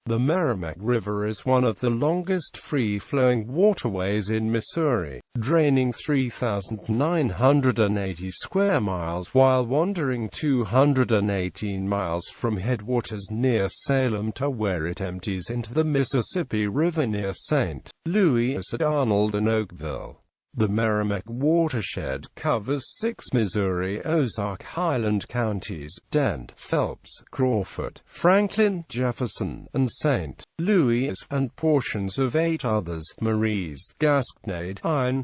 The Meramec River is one of the longest free-flowing waterways in Missouri, draining 3,980 square miles while wandering 218 miles from headwaters near Salem to where it empties into the Mississippi River near St. Louis at Arnold and Oakville. The Meramec watershed covers 6 Missouri Ozark Highland counties: Dent, Phelps, Crawford, Franklin, Jefferson, and St. Louis, and portions of 8 others: Maries, Gasconade,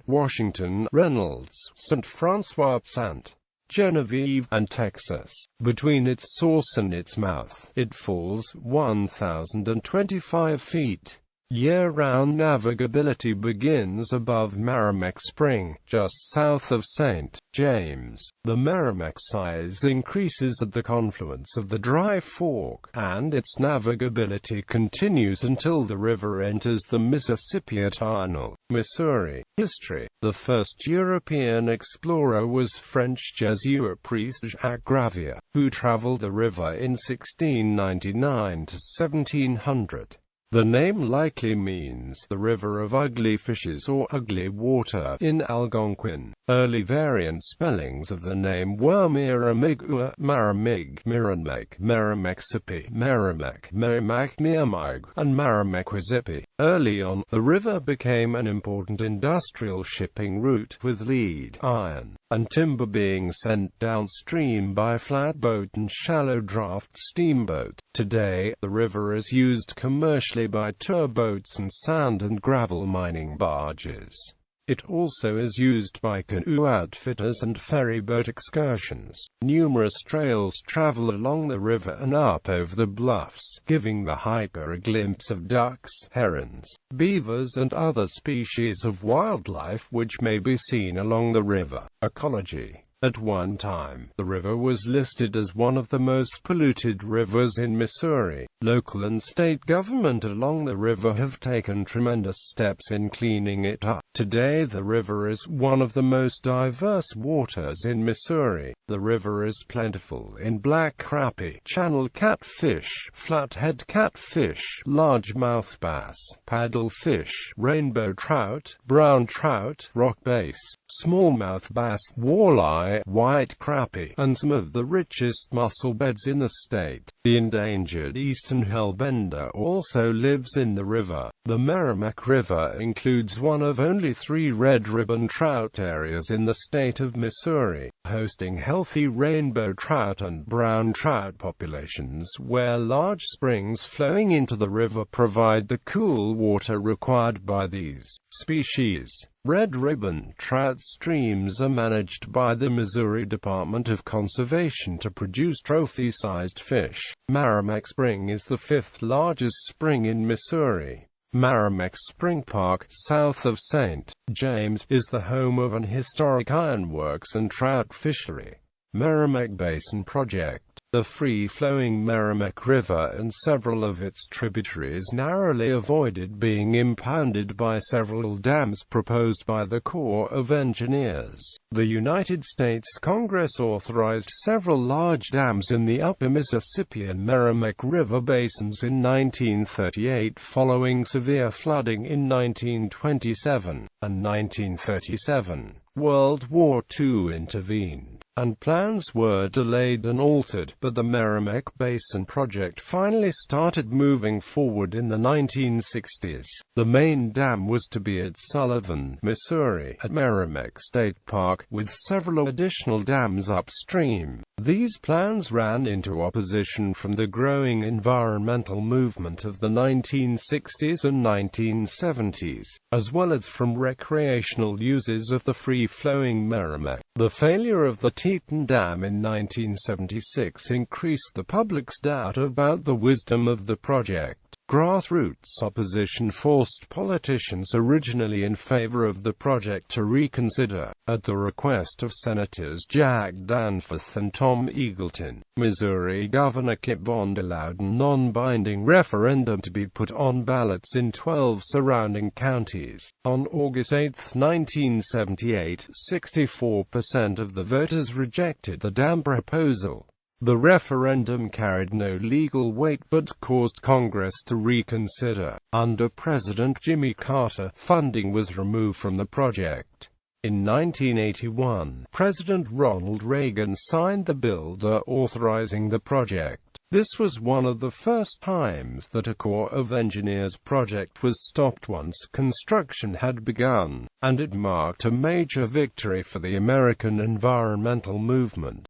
Washington, Reynolds, St. Francois, St. Genevieve, and Texas. Between its source and its mouth, it falls 1,025 feet. Year-round navigability begins above Meramec Spring, just south of St. James. The Meramec size increases at the confluence of the Dry Fork, and its navigability continues until the river enters the Mississippi at Arnold, Missouri. History: the first European explorer was French Jesuit priest Jacques Gravier, who traveled the river in 1699 to 1700. The name likely means the river of ugly fishes or ugly water in Algonquin. Early variant spellings of the name were Meramec, Meramec, Meramec, Meramecsipi, Meramec, Merrimack, Meramec, and Meramecsipi. Early on, the river became an important industrial shipping route, with lead, iron, and timber being sent downstream by flatboat and shallow draft steamboat. Today, the river is used commercially by tour boats and sand and gravel mining barges. It also is used by canoe outfitters and ferryboat excursions. Numerous trails travel along the river and up over the bluffs, giving the hiker a glimpse of ducks, herons, beavers, and other species of wildlife which may be seen along the river. Ecology: at one time, the river was listed as one of the most polluted rivers in Missouri. Local and state government along the river have taken tremendous steps in cleaning it up. Today the river is one of the most diverse waters in Missouri. The river is plentiful in black crappie, channel catfish, flathead catfish, largemouth bass, paddlefish, rainbow trout, brown trout, rock bass, smallmouth bass, walleye, white crappie, and some of the richest mussel beds in the state. The endangered eastern hellbender also lives in the river. The Meramec River includes one of only 3 red ribbon trout areas in the state of Missouri, hosting healthy rainbow trout and brown trout populations, where large springs flowing into the river provide the cool water required by these species. Red ribbon trout streams are managed by the Missouri Department of Conservation to produce trophy-sized fish. Meramec Spring is the 5th largest spring in Missouri. Meramec Spring Park, south of St. James, is the home of an historic ironworks and trout fishery. Meramec Basin Project: the free-flowing Meramec River and several of its tributaries narrowly avoided being impounded by several dams proposed by the Corps of Engineers. The United States Congress authorized several large dams in the upper Mississippi and Meramec River basins in 1938 following severe flooding in 1927 and 1937. World War II intervened, and plans were delayed and altered, but the Meramec Basin Project finally started moving forward in the 1960s. The main dam was to be at Sullivan, Missouri, at Meramec State Park, with several additional dams upstream. These plans ran into opposition from the growing environmental movement of the 1960s and 1970s, as well as from recreational users of the free-flowing Meramec. The failure of the Teton Dam in 1976 increased the public's doubt about the wisdom of the project. Grassroots opposition forced politicians originally in favor of the project to reconsider. At the request of Senators Jack Danforth and Tom Eagleton, Missouri Governor Kip Bond allowed a non-binding referendum to be put on ballots in 12 surrounding counties. On August 8, 1978, 64% of the voters rejected the dam proposal. The referendum carried no legal weight but caused Congress to reconsider. Under President Jimmy Carter, funding was removed from the project. In 1981, President Ronald Reagan signed the bill authorizing the project. This was one of the first times that a Corps of Engineers project was stopped once construction had begun, and it marked a major victory for the American environmental movement.